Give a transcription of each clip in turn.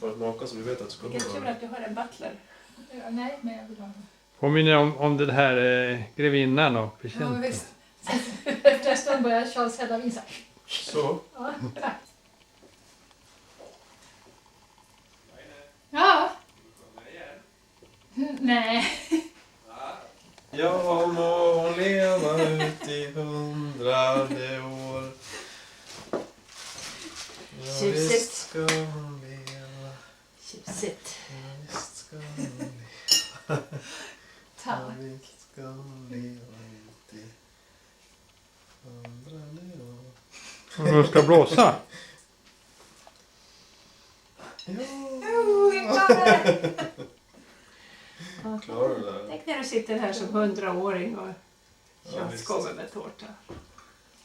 Har du maka som du vet att du ska ha? Vilken tur att du har en butler. Ja, nej, men jag vill ha den. Påminner om det här grevinnan och Ja, betjänten. visst. Efter en stund börjar Charles hälla vin så här. Så. Ja, tack. Ja. Nej. Jag må leva ut i 100:e år. Ja, Tjusigt. visst ska hon leva. Tjusigt. Ja, visst ska hon leva. Tack. Ja, visst ska hon leva ut i 100:e år. Hon ska blåsa. Klarar du det? Tänk när du sitter här som 100-åring och Ja, kör visst. skål med tårta.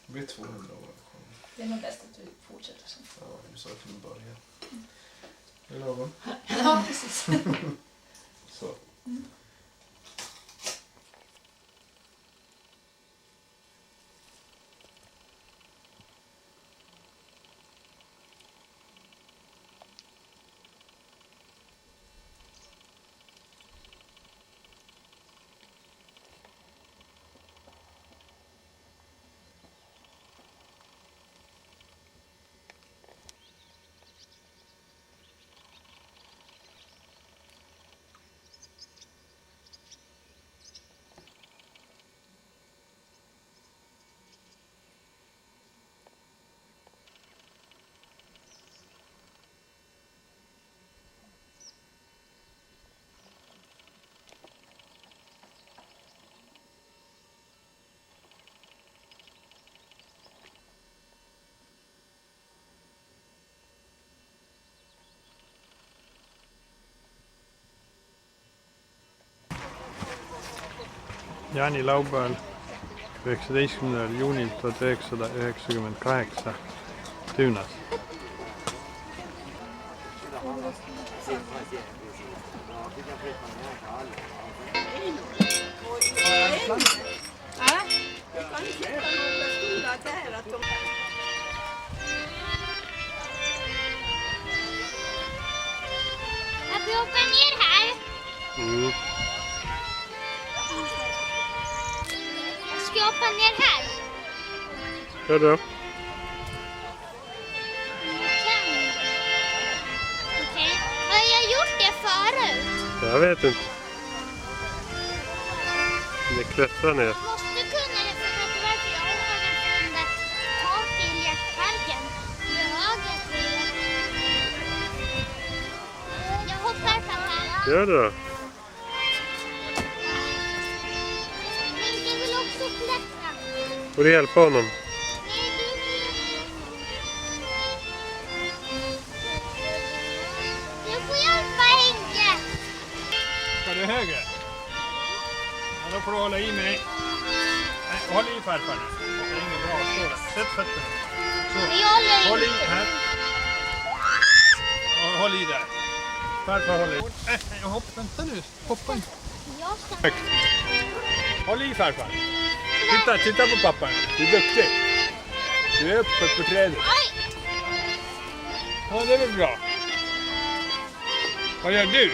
Det blir 200 år. Det är nog bäst att du fortsätter så. Ja, du sa till början. Det är lagom. Ja, precis. Så. Jaani laupäeval 19. juunil 1998 Tüünas. Att vi hoppar ner här. Mm. Ska jag hoppa ner här? Gör du? Okej. Har jag gjort det förut? Jag vet inte. Det klättrar ner. Jag måste kunna det för att varför jag hoppade från det taket i lekparken. Med höger till. Jag hoppar pappa. Gör du? Minken vill också klättra. Får du hjälpa honom? Nej, du får hjälpa Henke. Ska du högre? Ja, då får du hålla i mig. Nej, håll i farfar nu. Det är inget bra. Stå där. Sätt fötterna. Så. Håll i här. Och håll i där. Farfar håller i. Vänta nu. Hoppa inte. Jag ska... Högt. Håll i farfar. Titta på pappa. Du är duktig. Du är uppe på trädet. Oj! Ja, det är väl bra. Vad gör du?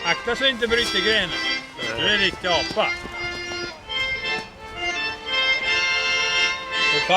Akta så inte bryter grenen. Du är en riktig apa. Och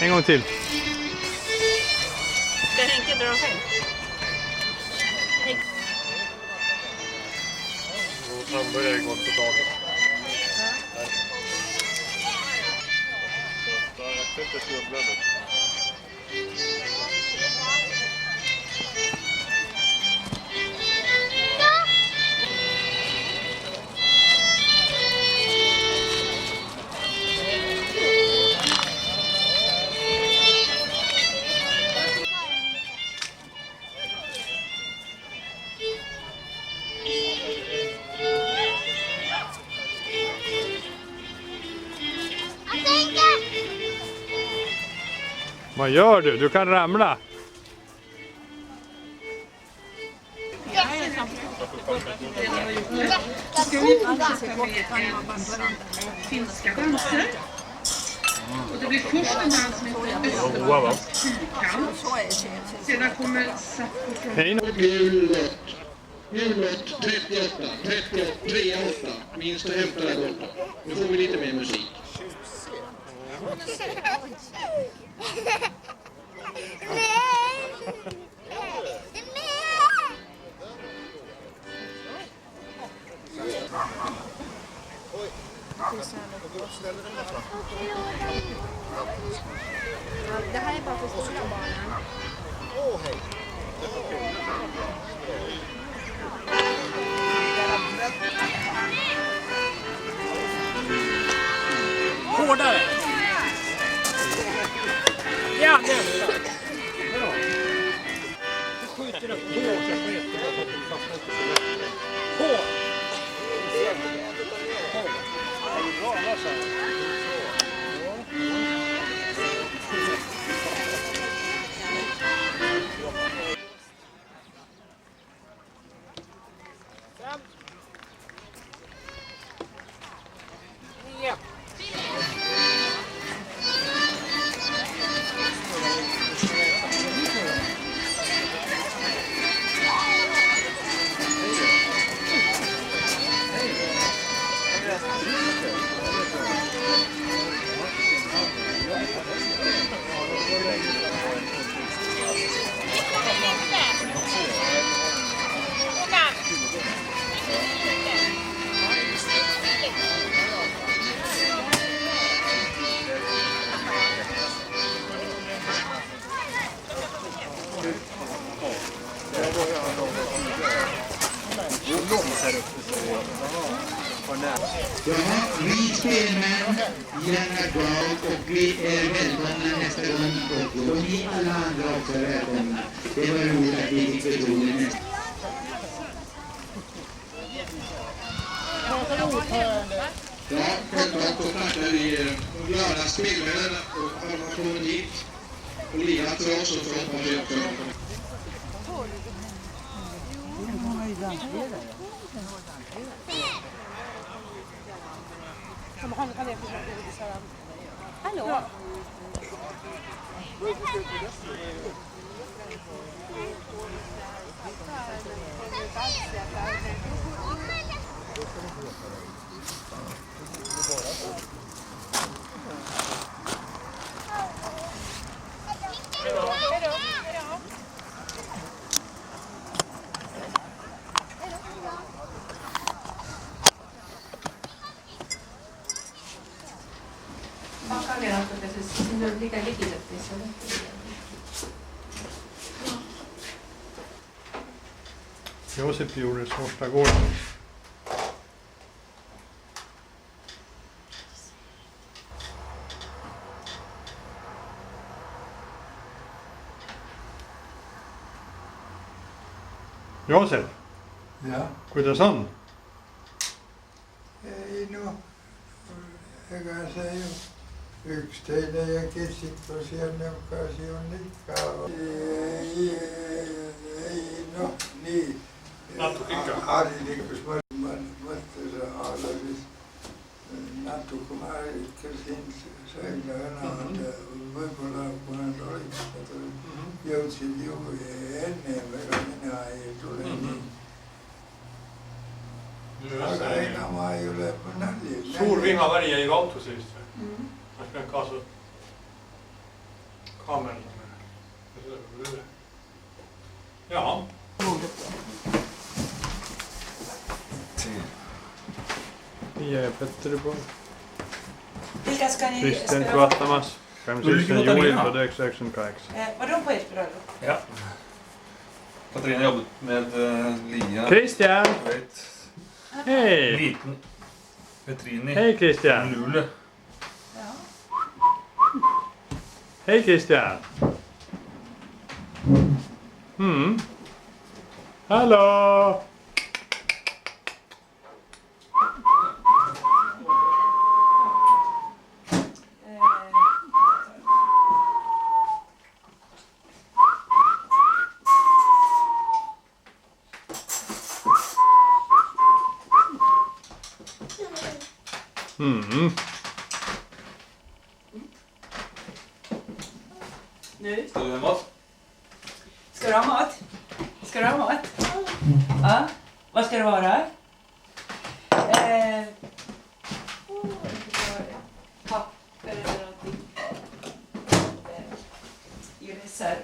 En gång till. Ska Henke dra själv? Hamburgare går på dagen. Jag tänkte snubbla nu. Vad gör du? Du kan ramla. Finska danser. Och det blir först en dans som heter Wow. Sedan kommer Sappo från... Hjulet 38, 38, minst och hämta där borta. Nu får vi lite mer musik. Det här är bara för stora barnen. Hårdare! Ja, det är det. Du skjuter upp hårt. Jaha, vi spelmän, gärna glad och vi är välkomna nästa gång och ni alla andra också är välkomna. Det var roligt att vi fick betona nästa. Ja, självklart så tackar vi de glada spelmännen och alla som kommit hit och lirat för oss och så hoppas vi också. Hallå? Josef gjorde första gården. Josef, Ja, kuidas on? ei no, ega see ju üksteine ja kessitus ja niisugune asi on ikka. Ei noh, nii harilikus mõttes ala siis natuke ma ikka siin sain enam, võib-olla kui nad olid, nad jõudsid ju ennem, ega mina ei tule nii. Aga ega ma ei ole nalja. Suur vihmaväri jäi ka autosse vist või? Oleks pidanud kaasa võtma. kameran. Ja. Pia ja Petteri pois. Vilka ska ni... Christian Kvattamas. 5 juli 1998. Vadå på ert bröllop? Ja. Katarina jobbat med Lia. Christian! Vet. Hej! Liten Petrini. Hej Christian! Luleå. Hej Christian! Hallå! Nu? Ska du ha mat? Ska du ha mat? Ska du ha mat? Ja. Vad ska det vara? Papper eller någonting. I reserv.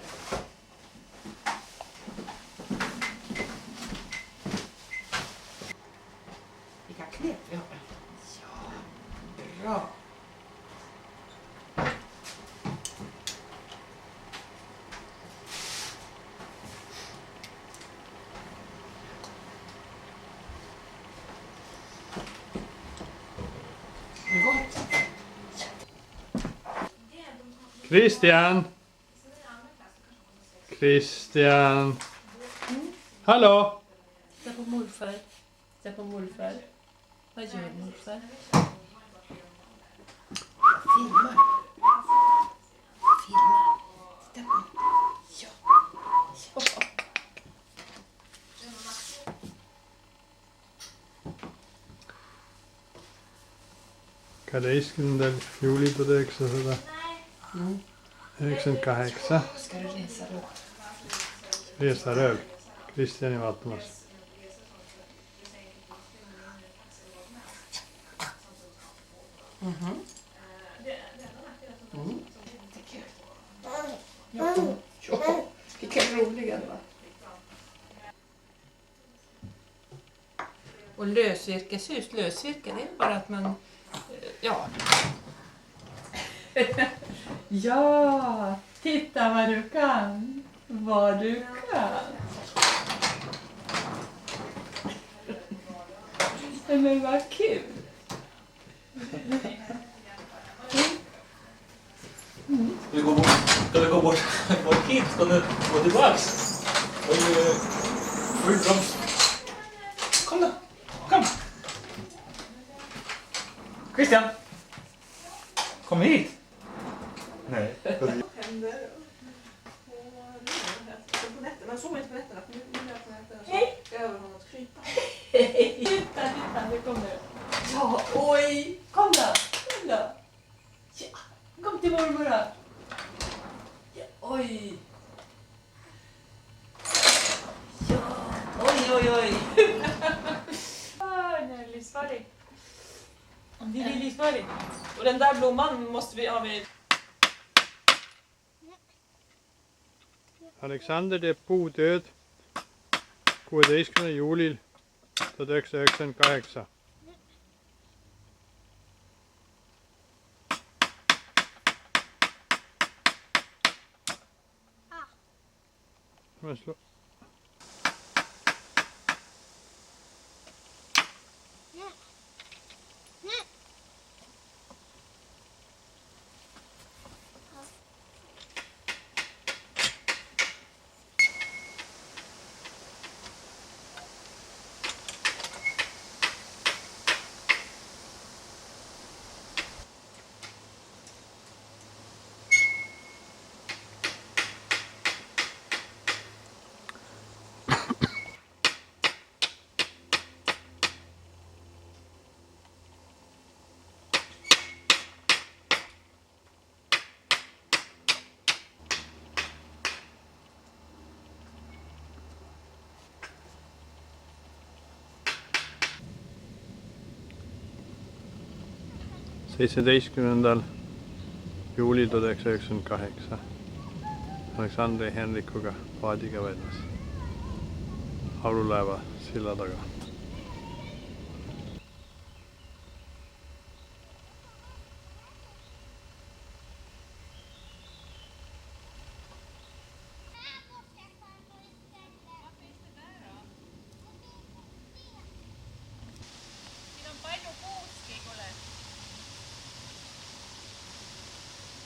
Vilka knep vi har. Ja, bra. Christian! Christian! Hallå! Titta på morfar. Titta på morfar. Vad gör morfar? Filma. Filma. Titta på. Ja. Ja. Kada 1998. Ska du resa då? Resa röv. Christian i Vattmas. Ja. Vilka roliga det var. Och lösvirkeshus, lösvirke, det är bara att man... Ja. Ja, titta vad du kan. Vad du kan. Men vad kul. Ska vi gå bort hit? Ska du gå tillbaks? Kom då. Kom. Christian. Kom hit. Nej. På nätterna, sover inte på nätterna. Nu är jag på nätterna så ska jag över honom att krypa. Titta, nu kommer. Ja, oj. Kom då. Kom då. Ja, kom till mormor då. Ja, oj. Ja, oj. Den är livsfarlig. Det är livsfarlig. Och den där blomman måste vi ha med. Alexander de puudööd 16. juulil 1998. Men slå. Seitsmeteistkümnendal juulil 1998. Alexander Henrik kuka paatiga vedas. Haululaiva sillä takaa.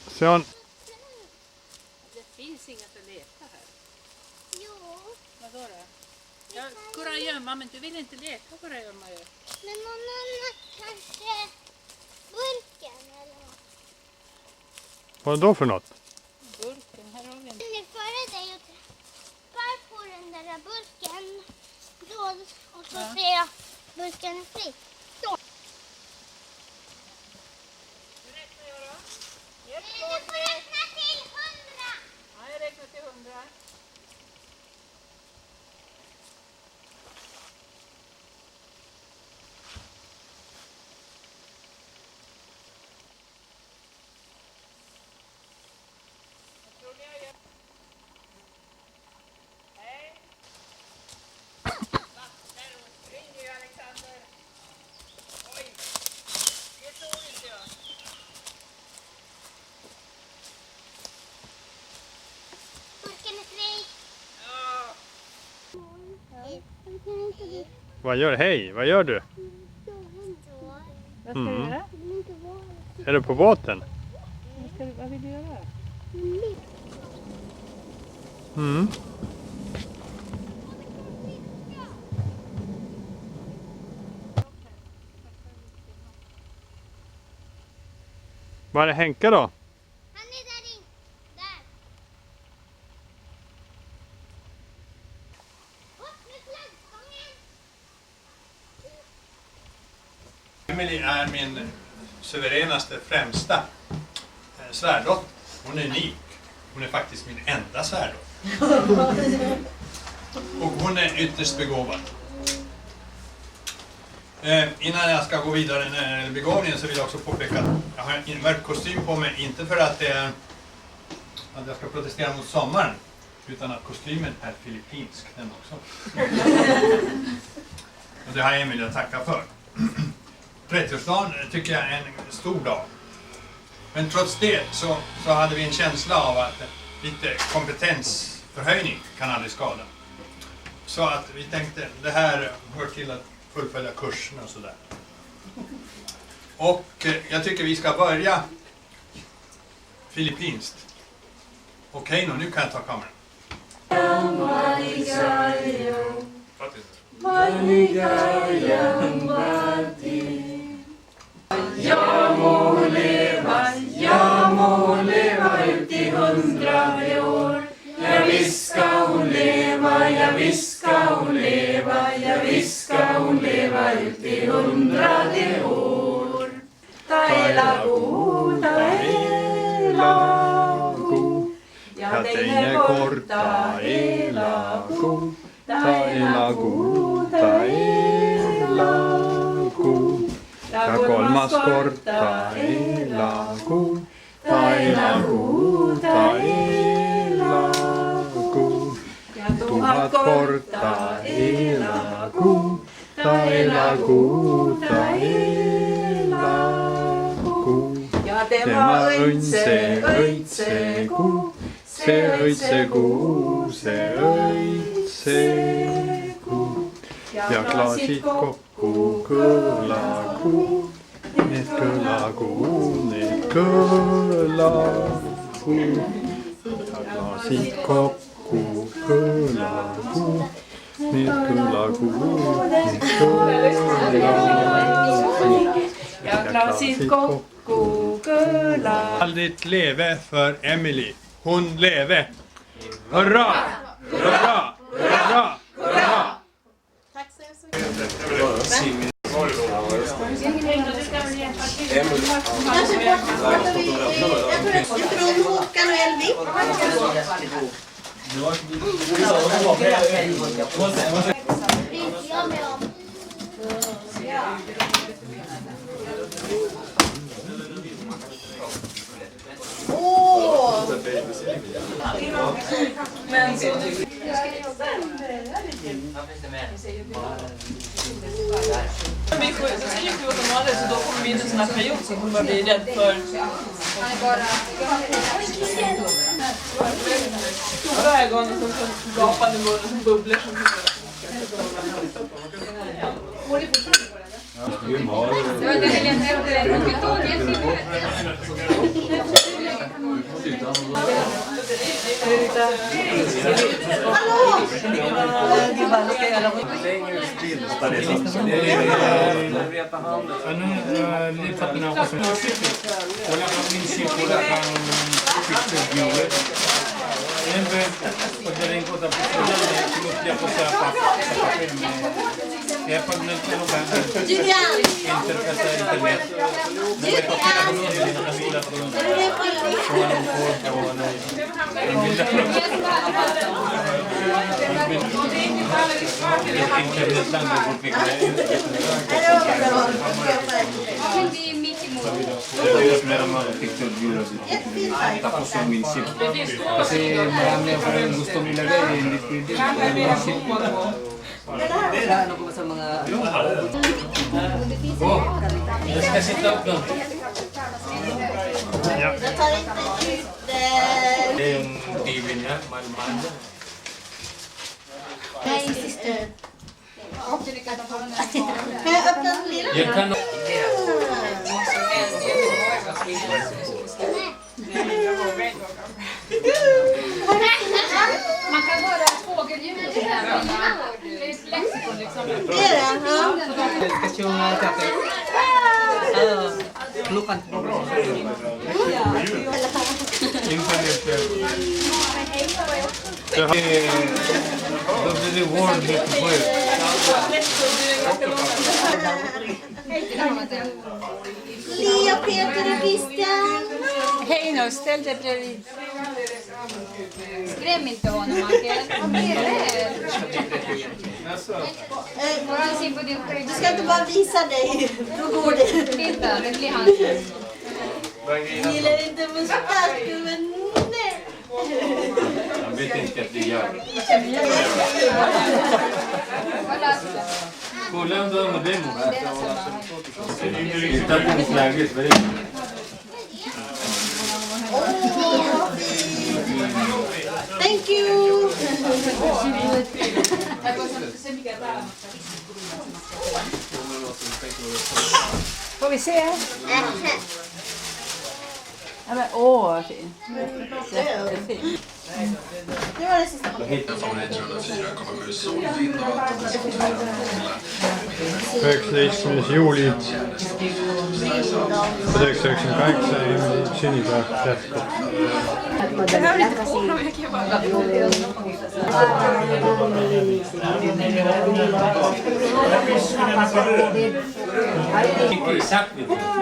Se on... Det finns inget att leka här. Jo. Vadå då? Ja, kurragömma, men du vill inte leka kurragömma ju. Men mamma, kanske burken eller något. Vad är det då för något? Burken, här har vi en. Eller före dig och trappar på den där burken. Då, och så ser jag burken är fri. Så. Hur räknar jag då? Du får räkna till 100. Ja, jag räknar till 100. Jag tror ni har gjort... Hej! Va? Där springer ju Alexander. Oj! Det såg inte jag. Burken är fri. Ja. Vad gör hej? Vad gör du? Vad ska du göra? Är du på båten? Vad vill du göra? Mm. Var är Henke då? Han är där inne. Där. Upp med flaggstången. Emily är min suveränaste främsta svärdott. Hon är unik. Hon är faktiskt min enda svärdott. Och hon är ytterst begåvad. Innan jag ska gå vidare när det gäller begåvningen så vill jag också påpeka att jag har en mörk kostym på mig. Inte för att, att jag ska protestera mot sommaren. Utan att kostymen är filippinsk den också. Och det har Emily att tacka för. 30-årsdagen tycker jag är en stor dag. Men trots det så hade vi en känsla av att lite kompetensförhöjning kan aldrig skada. Så att vi tänkte, det här hör till att fullfölja kursen och sådär. Och jag tycker vi ska börja filippinskt. Okej, nu kan jag ta kameran. Jag må leva ut i 100 år. Ja, visst ska hon leva, ja, visst ska hon leva, ja, visst ska hon leva ut i 100 år. Taelago, taelago, ja, den är korta, taelago, taelago, taelago. Ja kolmas korta elagu, taelagu, taelagu. Ja 1000 korta elagu, taelagu, taelagu. Ja tema öitsegu, se öitsegu, se öitsegu. Ja klasit kokku kulagu, net kulagu, net kulagu. Ja klasit kokku kulagu, net kulagu, net kulagu. Ja klasit kokku kulagu. Aldrig leve för Emily. Hon leve. Hurra! Hurra! Hurra! Hurra! Från Håkan och Elvin. Men så nu... Så säger 7-8 månader så då kommer vi in en sån här period så kommer bli rädd för stora ögon och som gapande mun och som bubblor som lipat na ako sa wala kang minisip, wala kang picture viewer. Siyempre, pagdaling ko tapos ko lang, sinupli ako sa papel. Kaya pag nagtanong ka, enter ka sa internet, nagpapakita ko nun, hindi nakasulat ko nun. Kung anong code o anong internet lang, nagpapik na yun. Tapos meron mga picture viewer tapos yung minisip. Kasi marami ako rin gustong ilagay, hindi pwede. Ano ko sa mga... Oh, just kasi top doon. Yung TV niya, malman na. My sister. Yan ka no. Man kan höra fågelljud i lexikon liksom. Pelukan. Internet. Då blir det word lite på er. Lea, Peter och Christian. Hej nu, ställ dig bredvid. Skräm inte honom, Ankel. Han blir rädd. Du ska inte bara visa dig. Då går det. Titta, det blir han. Jag gillar inte mustasch, men nej. Han vet inte att det gör. Kolla om du har modell. Titta på flagget. Thank you. Får vi se? Ja, men, åh, vad fin. Jättefin. Det var det sista. Pööksleitsmes juuli Pööksleitsmes 8 sünnipäev jätkub. Exakt,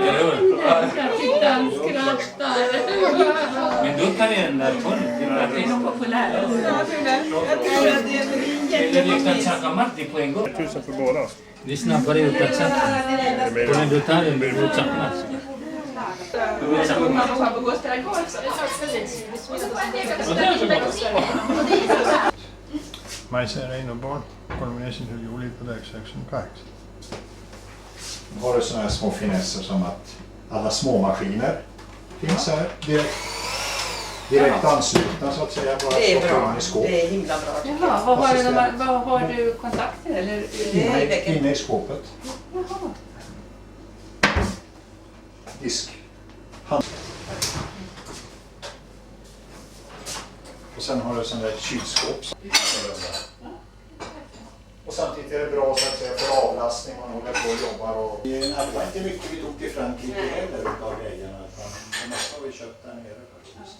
eller hur? Titta, han skrattar. Men då kan vi ändra på det. Det är nog populärt. Eller liksom tjacka Marti på en gång. 1000 för båda. Det är snabbare ut att tjacka. Och när du tar den blir det tjacka. Mais er een op boord. Combination till juli på Pööksleitsmes 8. Har du såna här små finesser som att alla små maskiner finns här direkt anslutna så att säga. Bara Det är stoppar bra. man i skåp. Det är himla bra. Jaha, vad har du kontakter eller? Inne i skåpet. Jaha. Disk. Hand. Och sen har du sån där kylskåp. Och samtidigt är det bra så att säga för avlastning, man håller på och jobbar. Och det var inte mycket vi tog till Frankrike heller utav grejerna. Det mesta har vi köpt där nere faktiskt.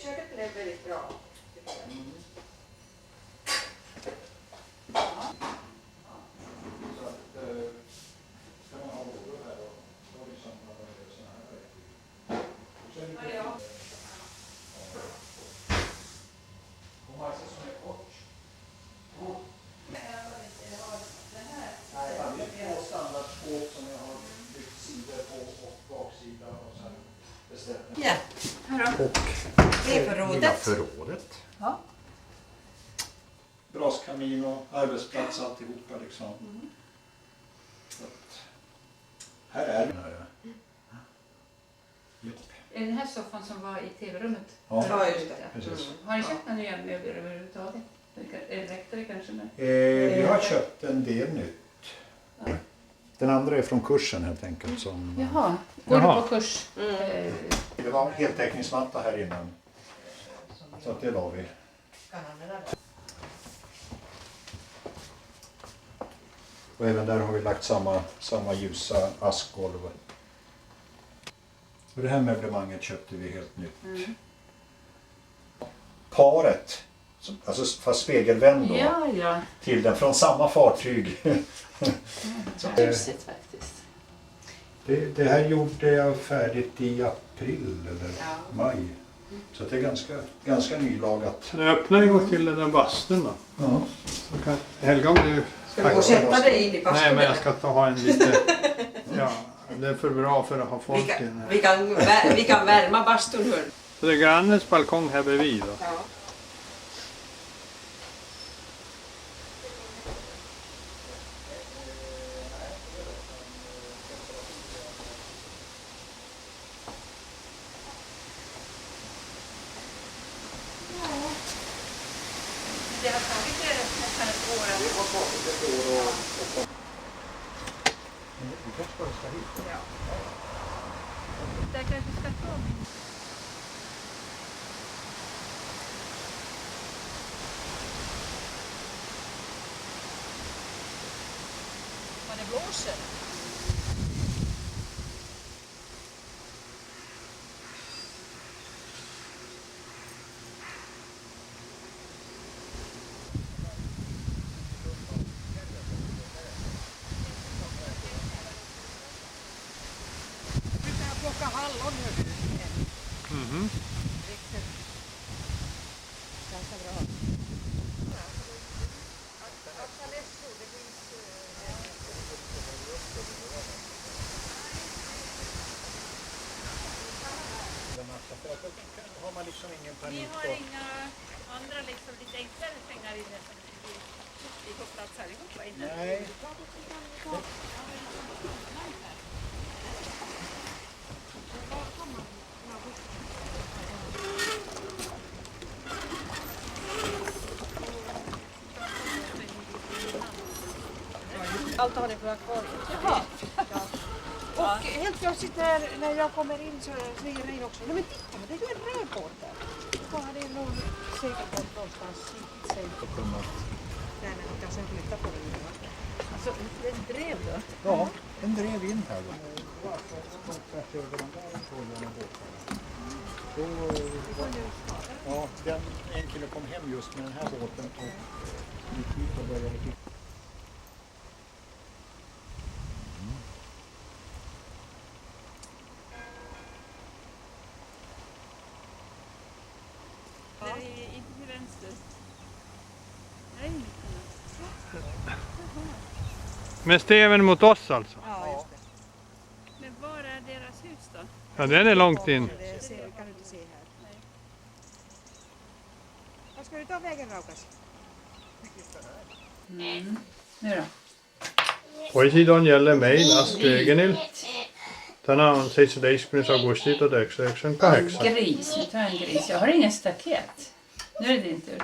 Köket är väldigt bra. Standardskåp som jag har byggt sidor på och baksida och sen beställt Och Det är förrådet. förrådet. Ja. Braskamin och arbetsplats alltihopa liksom. Så att, här är vi. Är det den här soffan som var i tv-rummet? Ja, just det. precis. Har ni köpt några nya möbler överhuvudtaget? Räckte det kanske med? Vi har köpt en del nytt. Den andra är från kursen helt enkelt. Som, Jaha, går du på kurs? Det var heltäckningsmatta här innan. Så att det la vi. Och även där har vi lagt samma ljusa askgolv. Och det här möblemanget köpte vi helt nytt. Paret, alltså fast spegelvänd då, Ja. till den från samma fartyg. Så, Huset faktiskt. det här gjorde jag färdigt i april eller maj. Så det är ganska nylagat. Nu öppnar en gång till den där bastun då. Ja. Så kan Helga, om du... Ska du gå och sätta dig in i bastun? Nej, men jag ska ha en lite... Ja, det är för bra för att ha folk inne. Vi kan värma bastun, hör. Så det är grannens balkong här bredvid då. Ja. Det har tagit nästan ett år att... Ja. Där kanske ska ta min... Vad det blåser. Mhm. Ganska bra. Har man liksom ingen panik Vi har inga andra liksom lite enklare pengar inne som vi får plats allihopa inne. Nej. Allt har ni kvar. Jaha. Och helt plötsligt när jag kommer in så säger Rein också, nej men titta, det är ju en rödbåt där. Var har det någon segelbåt någonstans i sig? Nej, men man kan sen flytta på den. Alltså, den drev då? Ja, den drev in här då. Tvärs över de där båtarna. Ja, en kille kom hem just med den här båten och gick ut och började titta. Det är inte till vänster. Nej, inte till vänster. Med steven mot oss alltså? Ja, just det. Men var är deras hus då? Ja, den är långt in. Det kan du inte se här. Nej. Var ska du ta vägen, Raukas? Nu då? Poesidan gäller mig, Astrid tänään 17. augusti 1998. Gris, nu tar jag en gris. Jag har ingen staket. Nu är det din tur.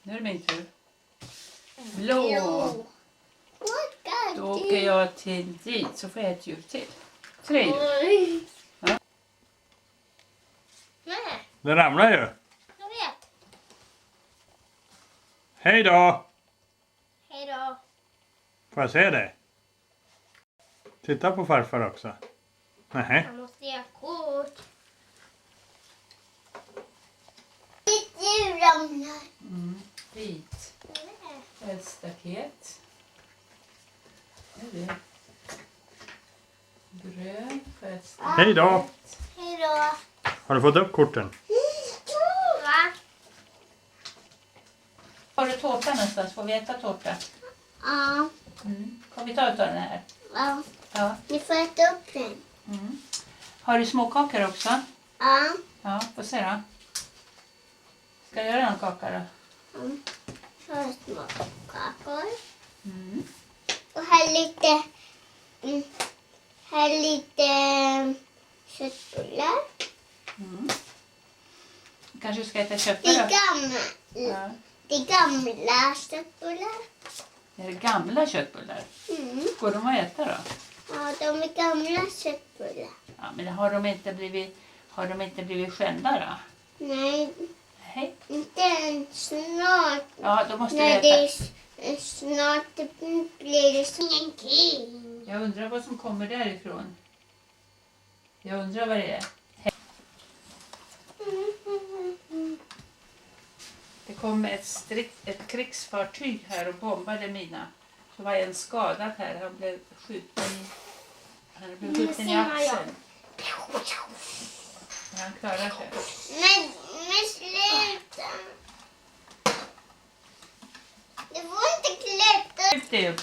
Nu är det min tur. Blå. Då åker jag till dit så får jag ett djur till. 3 djur. Ja. Den ramlar ju. Jag vet. Hej då! Hej då. Får jag se dig? Titta på farfar också. Nähä. Jag måste ge kort. Ditt djur ramlar. Vit. Ett staket. Det är det. Grön för ett staket. Hej då! Hej då. Har du fått upp korten? Va? åka någonstans? Får vi äta tårta? Ja. Får vi ta den här? Ja. Ja. Ni får äta upp den. Har du småkakor också? Ja. Ja, får se då. Ska jag göra någon kaka då? Så små kakor. Och här lite köttbullar. Kanske ska äta köttbullar? Det är gamla köttbullar. Är det gamla köttbullar? Går de att äta då? Ja, de är gamla köttbullar. Ja, men har de inte blivit skända då? Nej, Hej. inte än. Snart. Ja, då måste vi När äta. det är snart blir det som en king. Jag undrar vad som kommer därifrån. Jag undrar vad det är. Det kom ett krigsfartyg här och bombade mina. Så var en skadad här. Han blev skjuten i axeln. Men han klarar sig. Men sluta. Det får inte klättra. Det är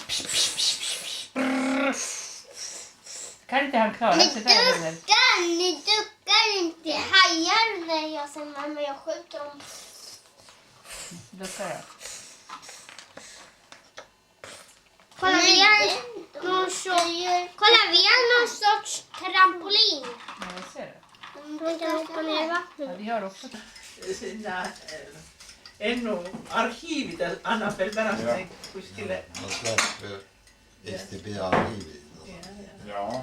kan inte han klara sig där heller? Ni duckar inte. Hajar när jag säger mamma, jag skjuter dem. Duckar jag. Kolla, vi har någon sorts trampolin. Ja, jag ser det. De kan hoppa ner i vattnet. Ja, vi har också. Sinna arkiivit annab veel pärast neid kuskile. Eesti Peaarhiivid. Ja.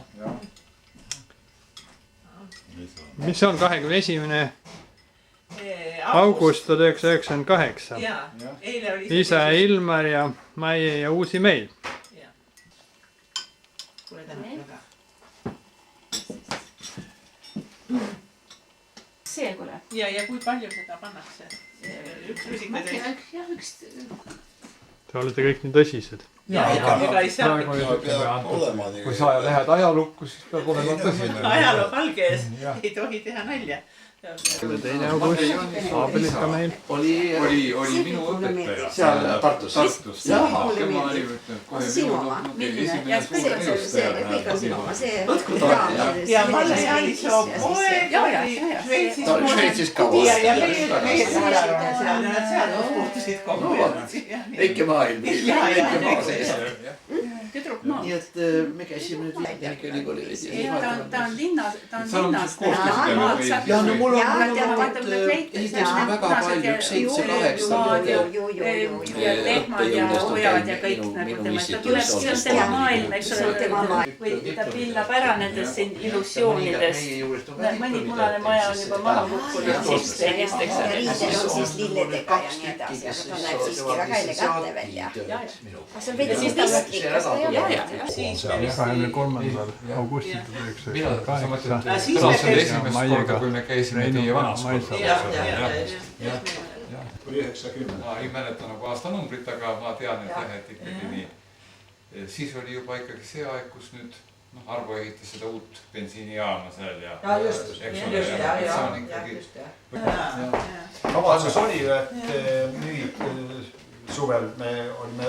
Mis on 21. august 1998? Isa ja Ilmar ja Maie ja Uusi-Meil. See, kuule. Ja kui palju seda pannakse? Üks rusikatäis. Ja, üks. Te olete kõik nii tõsised. Kui sa lähed ajalukku, siis peab olema tõsine. Ajaloo palge ees ei tohi teha nalja. 2. august, Aabelis ka meil. Oli minu õpetaja. Seal Tartus. Tema oli võtnud kohe minu esimene kõik on sinu oma, see ja Malle Janisoo poeg oli Šveitsis kaua. ja meie seal puhtusid kogu aeg. Väike maailm. Väike maa sees. nii et me käisime nüüd Tehnike ülikooli ta on linnas. ja no mul on ehitasime väga palju 7-8 ja lehmad ja ojad ja kõik nagu tema. Ta tuleb, see on tema maailm, eks ole. Või ta pillab ära nendest siin illusioonidest. Mõni punane maja on juba maha kukkunud sisse. riidel on siis lilledega ja nii edasi, aga ta näeb siiski väga elegantne välja. aga see on veidi siis visklikas, ta ei ole. 23. augustil 1998. Maiega kui me käisime teie vanas kodus. Oli 90. Ma ei mäleta nagu aastanumbrit, aga ma tean, et ikkagi nii. Siis oli juba ikkagi see aeg, kus nüüd Arvo ehitas seda uut bensiinijaama seal ja see on ikkagi kavatsus oli, et nüüd suvel me olime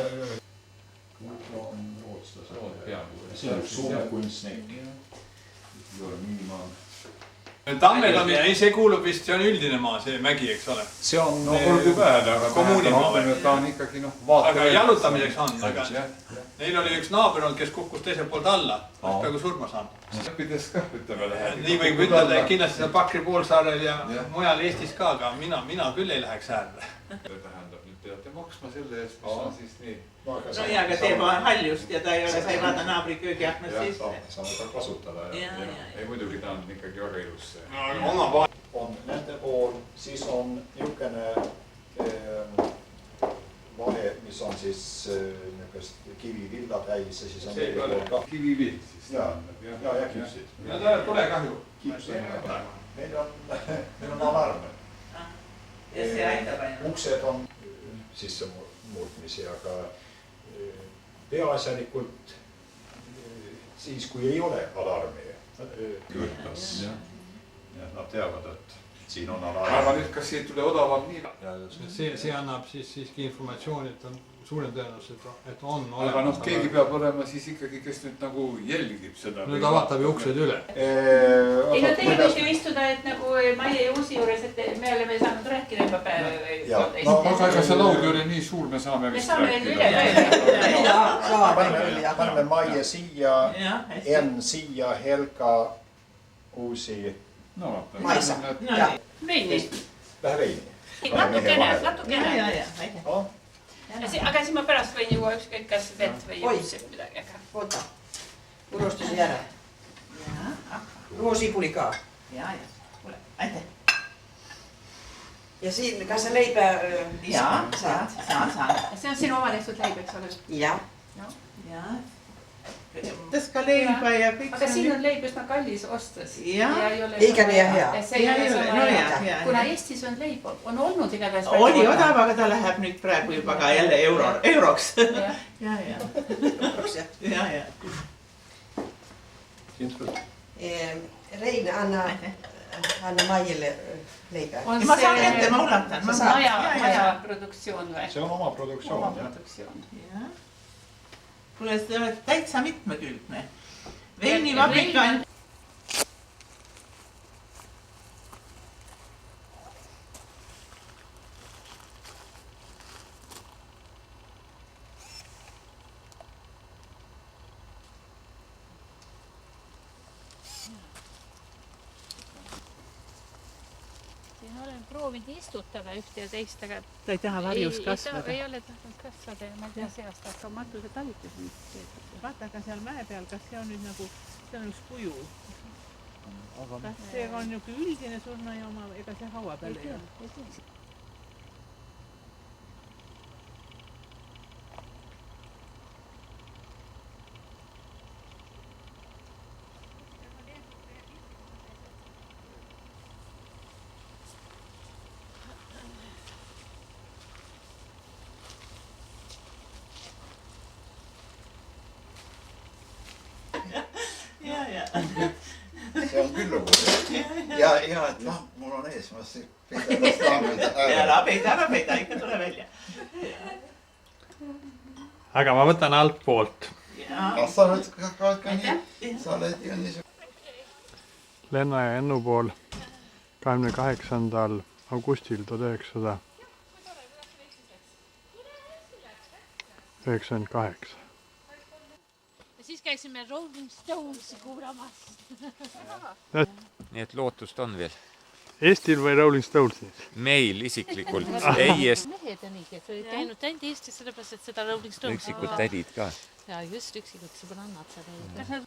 see on Soome kunstnik. Tammel on, ei see kuulub vist, see on üldine maa, see mägi, eks ole. See on olgu pääle, aga ta on ikkagi vaata. Aga jalutamiseks on. Neil oli üks naaber olnud, kes kukkus teiselt poolt alla. Oleks peaaegu surma saanud. Õppides ka ütleme. Nii võib ütelda, et kindlasti seal Pakri poolsaarel ja mujal Eestis ka, aga mina küll ei läheks äärde. Tähendab, nüüd peate maksma selle eest, mis on siis nii. No ja, aga teeb haljust ja ta ei ole, sa ei vaata naabri köögiaknast sisse. Saame ta kasutada. Ei muidugi ta on ikkagi väga ilus. On nende pool, siis on niisugune vahe, mis on siis kivivilla täis ja siis on neil pool ka. Kivivill siis. Ja kipsid. Ja ta tule kahju. Meil on alarm. Ja see aitab ainult. Uksed on sisse muutmisi, aga peaasjalikult siis, kui ei ole alarmi. Külas. Nad teavad, et siin on aga nüüd kas ei tule odavam nii? See annab siis siiski informatsiooni, et on suurem tõenäosus, et on aga noh, keegi peab olema siis ikkagi, kes nüüd nagu jälgib seda. Nüüd avatab ju uksed üle. Ei no teie võite ju istuda, et nagu Maie ja Uusi juures, et me oleme saanud rääkida juba päeva. Aga ega see laud ei ole nii suur, me saame vist rääkida. Paneme Maie siia, Enn siia, Helga, Uusi. Maisa. Veini. Vähe veini. Natukene. Aga siis ma pärast võin juua ükskõik kas vett või juuksi või midagi. Oota, unustusi ära. Ruosipuli ka. Aitäh. Ja siin, kas sa leipä saad? Saan. See on sinu oma tehtud leib, eks ole? Jah. Täs ka leiba ja kõik. Aga siin on leib üsna kallis ostes. Eikä nii hea. Kuna Eestis on leib, on olnud igatahes. Oli odav, aga ta läheb nüüd praegu juba ka jälle euroks. Ja. Rein, anna Maijelle leipää. Ma saan ette, ma ulatan. Maja produktsioon või? See on oma produktsioon. Kuule, te olete täitsa mitmekülgne. Veinivabrik. Olen proovinud istutada ühte ja teist, aga ta ei taha varjus kasvada. Ei ole tahtnud kasvada ja ma ei tea seast hakkab matuse talitus. Vaata, aga seal mäe peal, kas see on nüüd nagu, see on üks kuju? Kas see on nagu üldine surnajaama, ega see haua peal ei ole? See on küll lugu. Ja et noh, mul on ees, ma ära peida, ikka tule välja. Aga ma võtan alt poolt. Sa oled ka nii, sa oled ju nii. Lenna ja Ennu pool 28. augustil 1998. Siis käisime Rolling Stonesi kuulamas. Nii et lootust on veel. Eestil või Rolling Stonesis? Meil isiklikult. Ei Eest. Mehed on nii, et olid käinud ainult Eestis sellepärast, et seda Rolling Stones. Üksikud tädid ka. Ja just üksikud sõbrannad seal olid.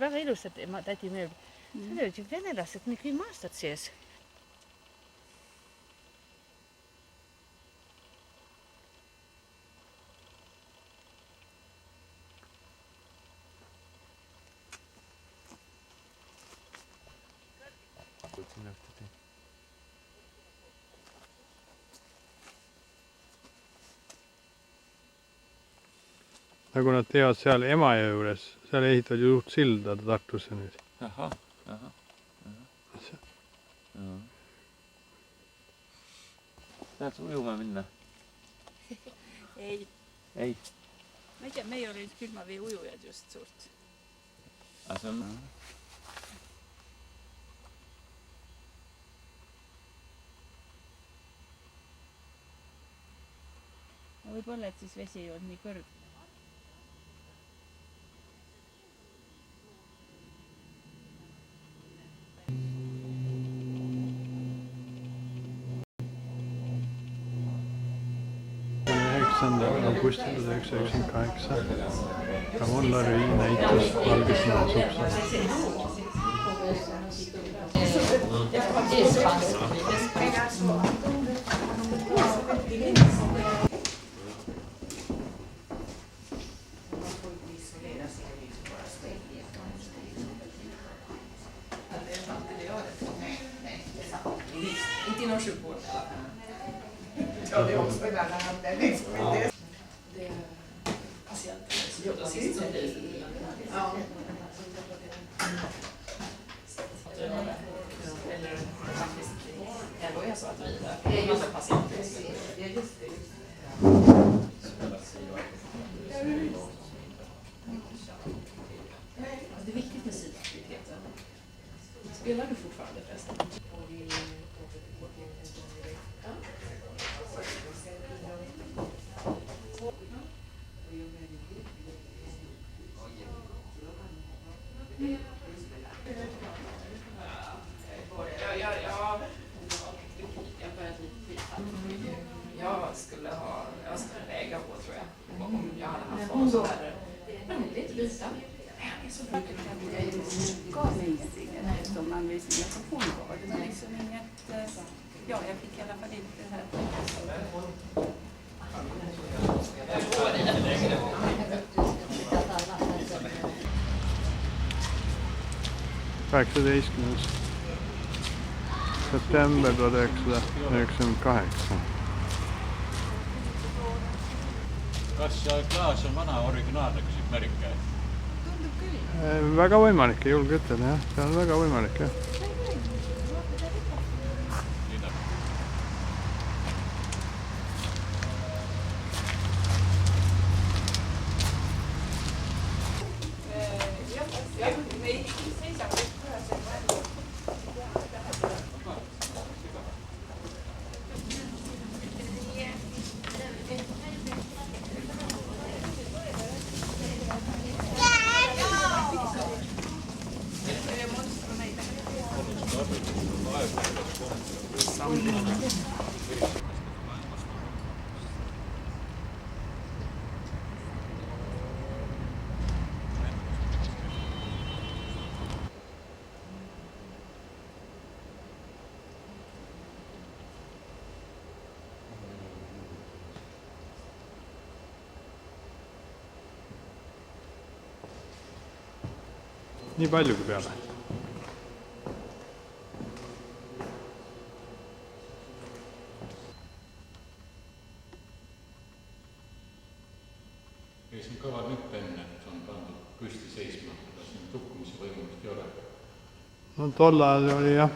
Väga ilusad, tädi mööb. Seal olid ju venelased, nii kõik maastad sees. Nagu nad teevad seal Emajõe juures, seal ehitavad ju suht silda Tartusse nüüd. Aha. Tahad ujuma minna? Ei. Ei? Ma ei tea, meie olid külmavee ujujad just suurt. See on... Võib-olla, et siis vesi ei olnud nii kõrg. Augustil 1998 Ramon Larvi näitus Valgesmaa Supsas. Ja, det är också ibland när han är liksom inte... Det är patienten som sist som blir... Ja. Eller faktiskt ändå är så att vi är massa patienter. Det är just det. Det är viktigt med sidaktiviteten. Spelar du fortfarande förresten? Jag skulle väga på, tror jag, om jag hade haft någon sån här. Men hon vill inte visa. Det är så vackert. Gav mig som anvisningar som hon var. Det var liksom inget... Ja, jag fick i alla fall inte det här. Kaheksateistkümnes september 1998. Kas klaas on vana originaalne, küsib Merike. Väga võimalik, ei julge ütelda, jah. See on väga võimalik, jah. Nii paljugi peale. Ei siin kõva nüüd enne, et on pandud püsti seisma, kas siin tukkumise võimalust ei ole? No tol ajal oli jah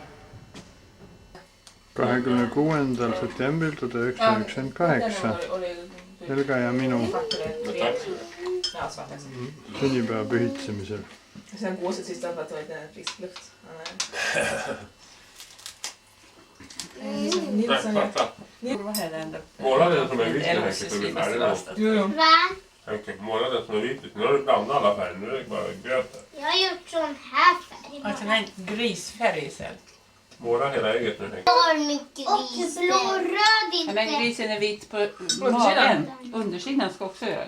26. septembril 1998 Helga ja minu sünnipäeva pühitsemisel. See on kuuset siis tahavad hoida frisk luft. Målade som en vitt direkt för vi färger då. Okej, målade som en vitt. Nu har du blandat alla färger, nu är det bara gröt. Jag har gjort sån här färg. Alltså en grisfärg istället. Måla hela ägget nu. Jag har mycket gris. Blå-röd inte. Men grisen är vit på magen. Undersidan ska också göra.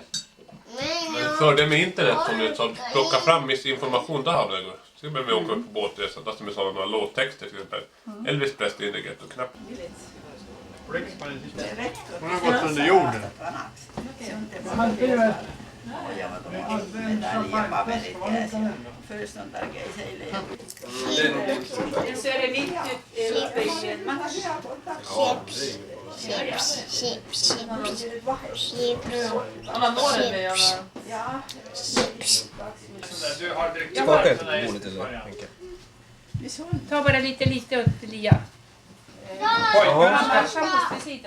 För det med internet som du sa, plocka fram viss information där av det. Så behöver vi åka upp på båtresa, där som vi sa några låttexter till exempel. Elvis Presley in the Ghetto knapp. Hon har gått under jorden. Så är det vitt uppe i en match. Chips. Alla når den med Skaka inte på bordet eller Henke. Ta bara lite åt Lia.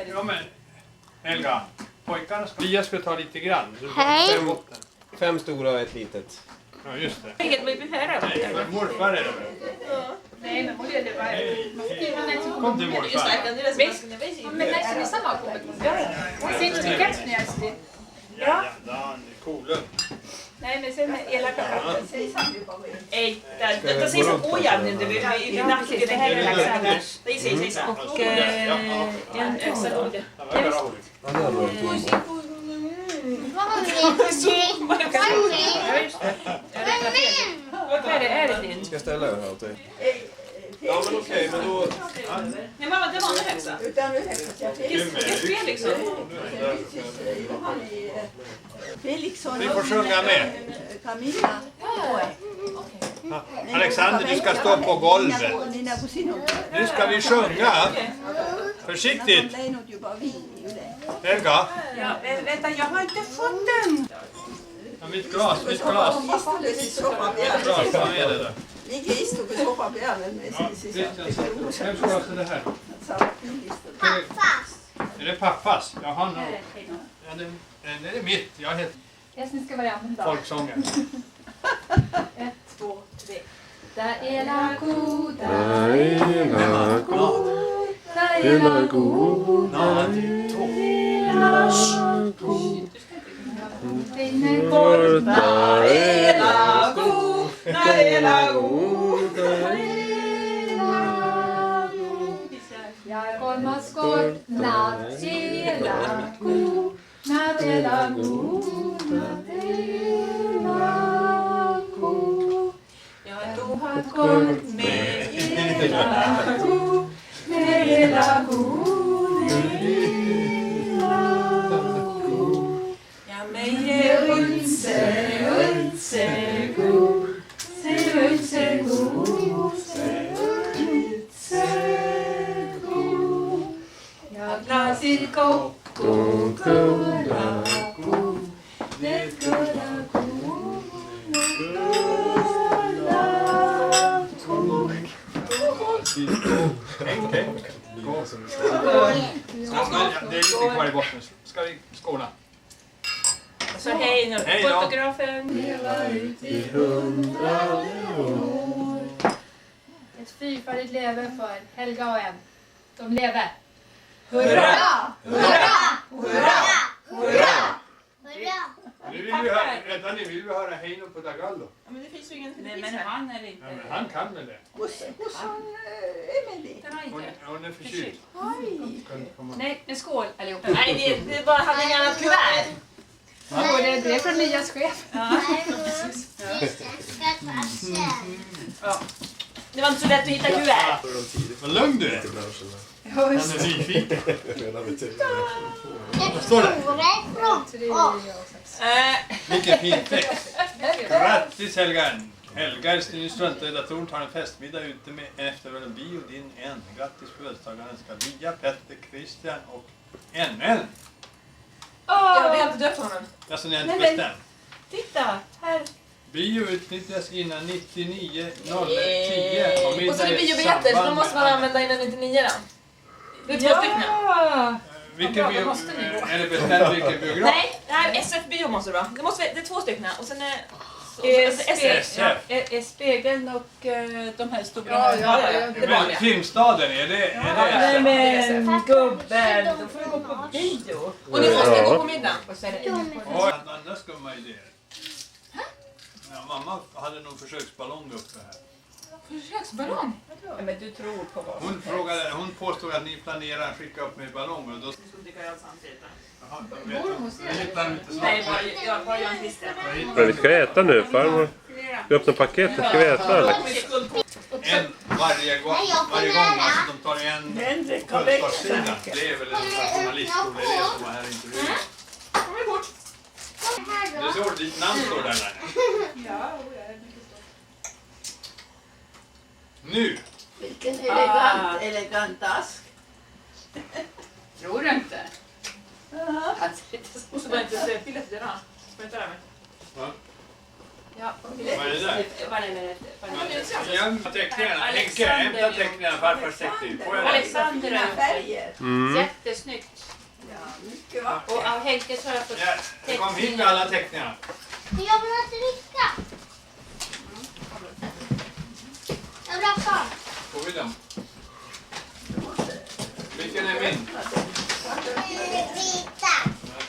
Ja, men Helga, pojkarna ska... Lia ska ta lite grann. Hej. 5 stora och ett litet. Ja, just det. Vilket vi behöver. Nej, men morfar är det väl? Nej, men det var... Kom till morfar. Visst, men nästan är samma på. Sen tycker jag snäst. Ja. Coolun. Nej, men sen elaka katten. Ej, det ser så ojämnt ut. Vi nacken det här är Alexander. Det ser och en öxel. Vad är det din? Ska jag ställa den här åt dig? Ja, men okej, men då... Nej, mamma, det var en högsta. Utan nu Just liksom. Felixson. Vi får sjunga med. Camilla. Ja. Alexander, du ska stå på golvet. Nu ska vi sjunga. Försiktigt! Leinot juba viini üle. Helga! Ja, vänta, jag har inte fått den! Ja, mitt glas. Mitt glas, vad är det där? Ligge istuge sofa peal veel meil sellise Vem ska ha det här? Pappas. Är det pappas? Jaha, no. Ja, det är mitt. Jag heter Estniska varianten då. folksången. 1, 2, 3. Da är la ko, da är la ko, da är la ko, da är korta är la ko, da är la ko. Jag kolmas kort, natt är la ko, natt är la ko, natt är la ko. Jag tog hat kort med hela ko, med hela ko, med hela ko. Ja, med utse ko, se utse ko, jag glaser kopp och kulla ko, det kulla ko, Det är lite kvar i botten. Ska vi skåla? Så hej nu, Hej då. fotografen. Leva ut i 100 år. Ett fyrfaldigt leve för Helga och en. De lever. Hurra! Hurra! Hurra! Hurra! Nu vill vi höra, vänta, ni vill vi höra Heino på Tagallo. Ja, men det finns ju ingen nej, men han är inte. Ja, men han kan väl det? Hos Emelie. Hon är förkyld. Nej, en skål allihopa. Nej, det bara hade inget annat kuvert. Det är från Lias chef. Ja. Det var inte så lätt att hitta kuvert. Vad lugn du är. Han är nyfiken. Vad står det? Vilken fin text. Grattis Helga. Helga i studentredaktorn tar en festmiddag ute med efter en bio din en. Grattis på födelsedagen önskar Lia, Petter, Christian och NL. Ja, vi har inte döpt honom. Alltså ni har inte bestämt. Titta, här. Bio utnyttjas innan 99.10 och Och så är det biobiljetter, så de måste man använda innan 99 då. Det är 2 stycken. Vilken bio? Är det bestämt vilken biograf? Nej, det här är SF-bio måste det vara. Det är 2 stycken och sen är... Är spegeln och de här stora... Men Filmstaden, är det? Nej men gubben, då får vi gå på bio. Och ni måste gå på middag. Andra skumma idéer. Ja, mamma hade någon försöksballong uppe här. Försöksballong? Ja, men du tror på vad? Hon påstod att ni planerar att skicka upp med ballonger. Då Nej, bara jag visste. Men vi ska äta nu, farmor. Vi öppnar paketet, ska vi äta eller? En varje gång alltså de tar en kunskapssida. Det är väl en journalistskoleelev som var här i intervjun. Det står ditt namn står där. Nu! Vilken elegant ask. Tror du inte? Och så var det inte så pillet det då. Får jag ta det med? Ja, vad är det där? Teckningarna. Henke, hämta teckningarna. Farfars teckning. Alexander färger. Jättesnyggt. Ja, mycket vackert. Och av Henkes har jag fått teckningar. Kom hit med alla teckningarna. Jag vill ha dricka. Jag vill ha kvar. Får vi dem? Vilken är min?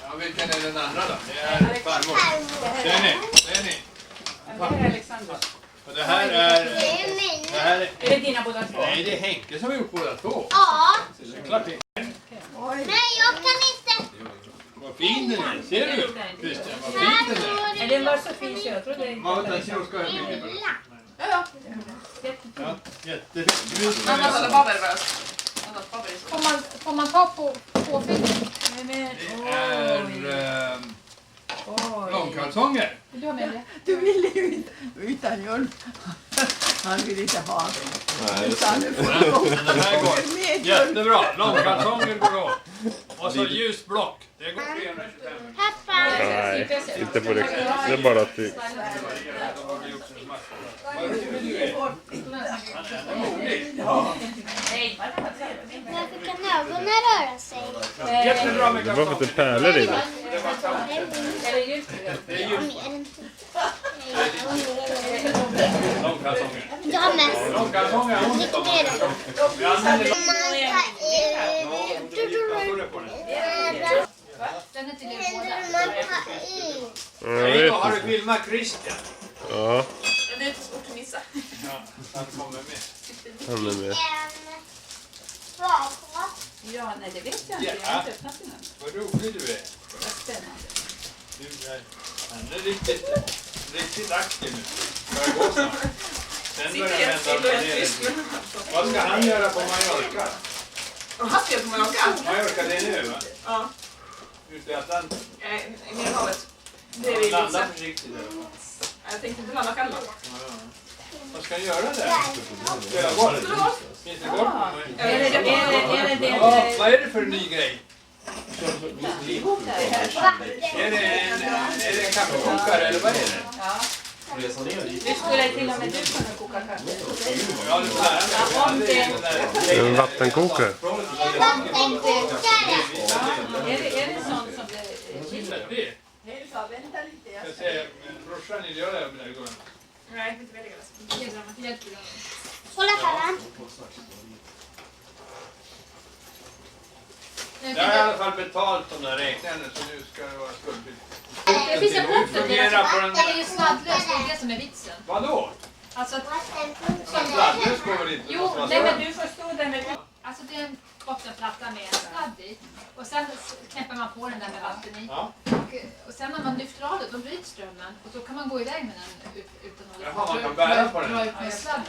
Ja, vilken är den andra då? Det är farmor. Det är ni. Det här är Alexander. Och det här är... Är det dina båda två? Nej, det är Henke som har gjort båda två. Ja. Det är klart det. Nej, jag kan inte. Vad fin den är. Ser du? Christian, vad fin den är. Nej, den var så fin så jag tror det är... Maten ser ska jag mycket bra. Ja. Ja, jättefint. Annars är det babbelröst. Får man ta på fingret? Det är långkalsonger. Vill du ha med det? Du ville ju inte utan hjälp. Han vill inte ha det. Nej, Utan det får Den gå. här går jättebra. Långkalsonger går åt. Och så ljust block. Det går 325. Nej, inte på riktigt. Det är bara att vi... Varför kan ögonen röra sig? Jättebra med Det var för att det pärlor i det. Jag har mest. Lite mer. Den är till er båda. Nej, då har du filmat Christian. Ja, Det är inte svårt att missa. Ja, han kommer med. han är med. Ja, nej det vet jag inte. Jag har inte öppnat den än. Vad rolig du är. Vad spännande. Han är riktigt aktiv nu. Börjar gå snart. Sen börjar det hända på det. Vad ska han göra på Mallorca? Och han ska på Mallorca? Mallorca, det är nu va? Ja. Ute i Atlanten. I Medelhavet. Det är vi Landa lite. försiktigt. Jag tänkte inte landa själv. Vad ska han göra där? Spela golf? Finns det golf? Vad är det för ny grej? Är det en kaffekokare eller vad är det? Ja. Nu skulle till och med du kunna koka kaffe. Ja, du får lära mig. En vattenkokare. Är det sånt som det är? Hälsa, vänta lite. Jag säger, brorsan vill göra det med det. Nej, inte väldigt gott. Hålla karan. Jag har i alla fall betalt de där räkningarna så nu ska det vara skuldfritt. Det finns en uppdatering som är ju sladdlös, det är det som är vitsen. Vadå? Alltså att... Sladdlös går väl inte? Jo, nej men du förstår det med... Alltså det är en bottenplatta med en sladd i. Och sen knäpper man på den där med vatten i. Ja. Och sen när man lyfter av det, då bryts strömmen. Och då kan man gå iväg med den utan att... Jaha, man kan bära på den. Dra ut med sladden.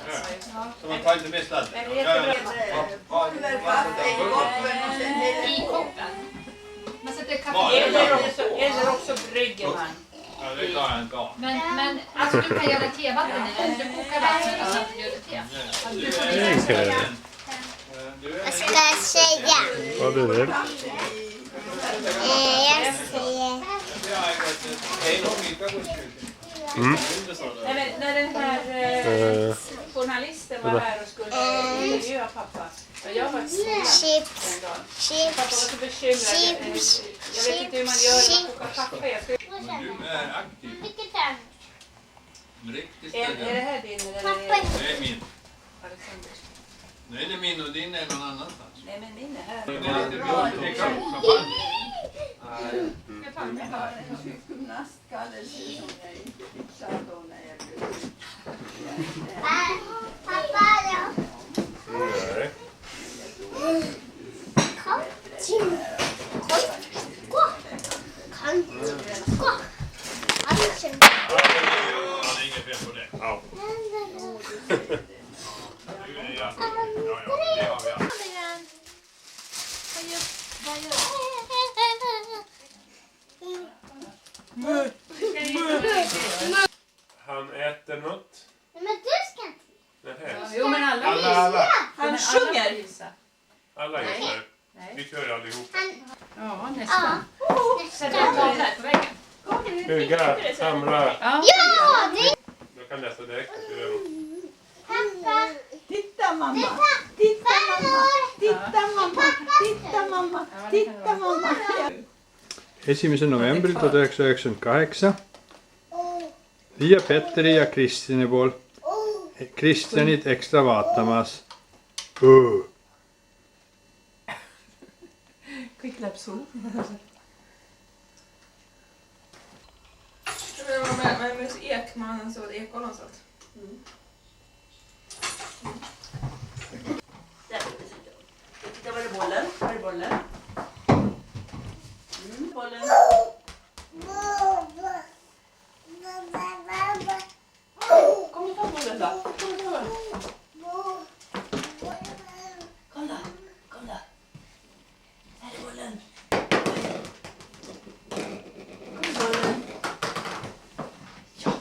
Ja. Så man tar inte med sladden? I koppen. Man sätter kaffe. Eller också brygger man. Ja, det klarar jag inte av. Men alltså du kan göra tevatten i den. Du kokar vatten och sen gör du te. Alltså, du får visa. Vad ska jag säga? Vad blir det? Jag säger... Mm. Nej, men när den här journalisten var här och skulle intervjua pappa. Jag var Chips. Pappa var så bekymrad. Jag vet inte hur man gör när man kokar kaffe. Jag skulle... Du är aktiv. Vilket är? Riktigt Är det här din eller? Det är min. Alexanders. Nej, det är min och din är någon annanstans. Nej, men min är här. Det är lite bra. Det är klart. Sjukgymnastkallelse som jag inte fixar då när jag blir sjuk. Pappa då? Nej. Kom. Gå. Kom. Gå. Hansen. Ja, det är inget fel på det. Ja. Ja, det har vi allt. Han äter något. Men du ska inte. Nähä. Jo, men alla. Han sjunger. Alla gissar. Vi kör allihop. Ja, nästan. Sätter en tavla på väggen. Hugga, hamra. Ja, det. Jag kan läsa direkt. Pappa. Titta mamma. Titta mamma. Titta mamma. Titta mamma. Titta mamma. 1. novembril 1998 Liia Petteri ja Kristine pool Kristjanit ekstra vaatamas. Skickläppshål. Det var med Ekman och Ekholm och sånt. Där var det bollen. Var är bollen? Bollen. Kom och ta bollen då. Kom och ta bollen. Kolla. Kolla. Här är bollen. Kom och bollen. Ja.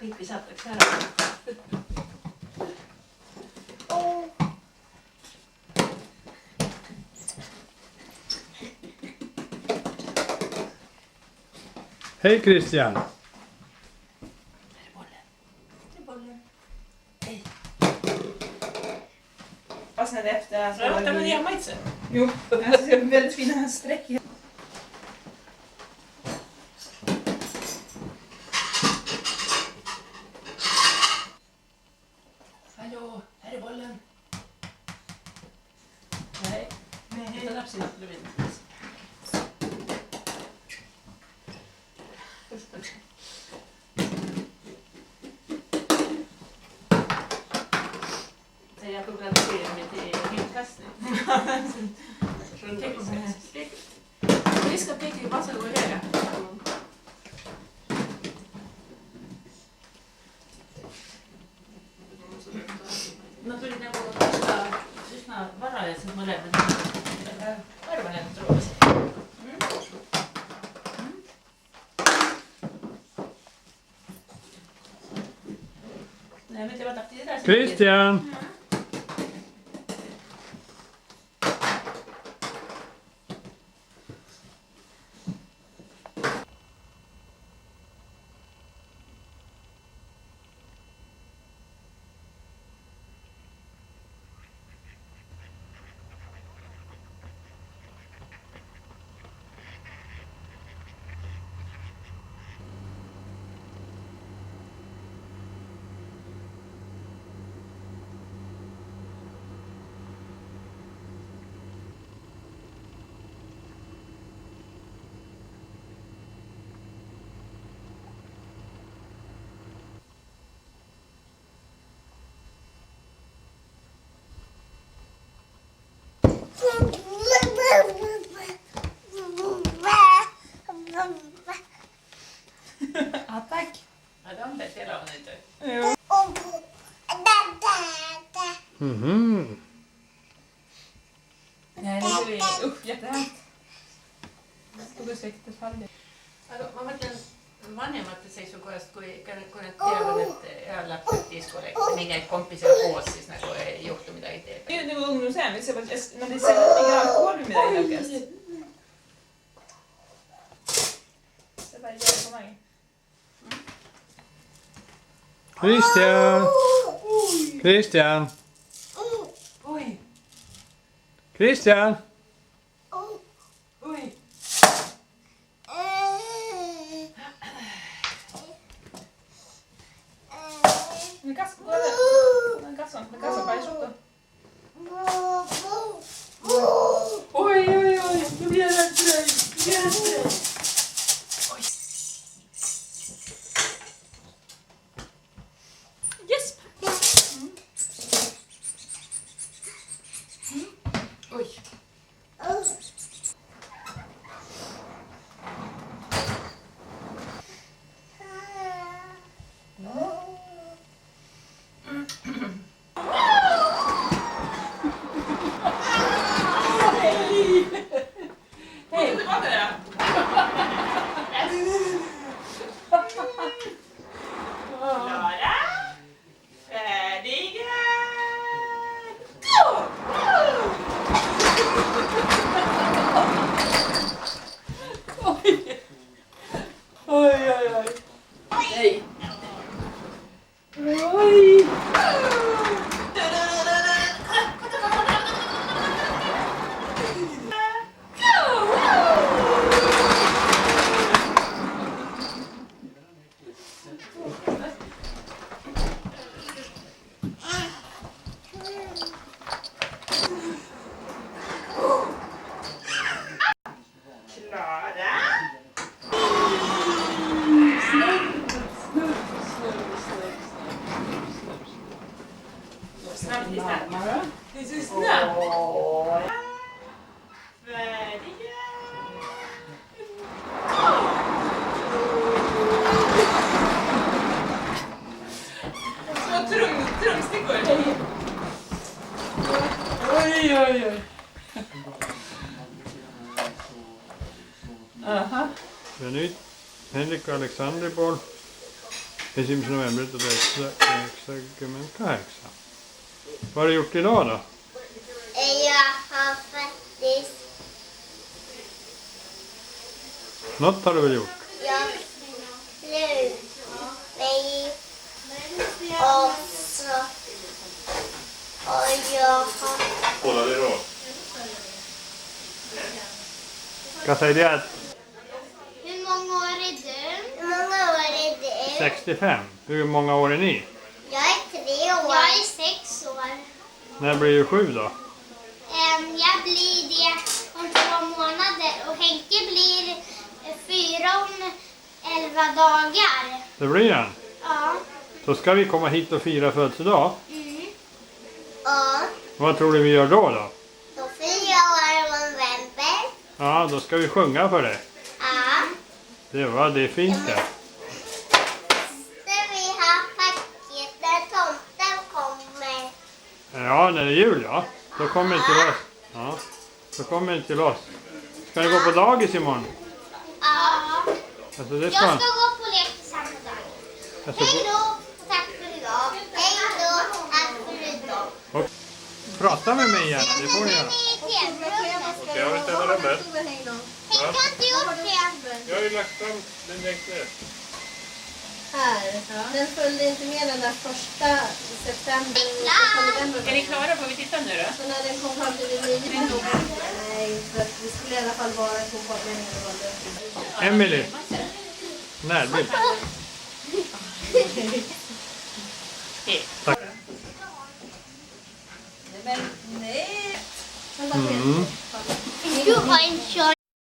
klippi saataks ära. Hej Christian! Fastnade efter att jag låter med maitse. Jo, alltså det är väldigt fina streck. Hallå, här är bollen. Nej, ta lapsen bredvid. Jag programmerar mig till hyllkastning. Vi ska peka i massa och höga. No tuli niinku syysnä varajaiset molemmat. Arvanen ruoasi. Christian! Tack! Ja, de bättre hela hon inte. Mhm. Nej, det är jättehärligt. Tuliseks falli. Aga ma mõtlen vanemate seisukohast, kui nad teavad, et lapsed diskolle mingeid kompisega koos, siis nagu ei juhtu midagi teeb. Det är ju ungdomshem, men det säger ingen alkohol med midagi nalgast. Det bara gör på mig. Christian! Christian! Oj! Christian! Oj! Me casa paisuttu. Oi, oi, oi, nu blir jag rädd för dig. Nu blir jag rädd för dig. Oj. Yes. Oj. Ja nyt Henrik Alexanderboll 1. november 1998. Vad har du gjort idag då? Jag har faktiskt... Något har du väl gjort? Jag slut mig och så... Och jag har... Hålla dig då. Kan säga det att Hur många år är du? Hur många år är du? 65. Hur många år är ni? Jag är 3 år. Jag är 6 år. När blir du 7 då? Jag blir det om 2 månader och Henke blir 4 om 11 dagar. Det blir han. Ja. Då ska vi komma hit och fira födelsedag. Ja. Vad tror du vi gör då? Då firar jag november. Ja, då ska vi sjunga för det. Ja. Det är fint det. Sen vi har paket där tomten kommer. Ja, när det är jul ja. Då kommer det till oss. Ja, då kommer det till oss. Ska ni gå på dagis imorgon? Ja. Alltså, det Jag ska... ska gå på lek tillsammans med dig. Alltså, Hej då och tack för idag. Hej då och tack för idag. och prata med mig gärna, det får ni göra. Okej, har du ställt rummet? Henke har inte gjort det. Jag har ju lagt fram den längst ner. Här. Den följde inte med den där 1 september. Är ni klara? Får vi titta nu då? Så när den kom fram till det 9. Nej, för att det skulle i alla fall vara en kompatmening. Emily. Närbild. Tack. Men nej. Mm. Du har en kör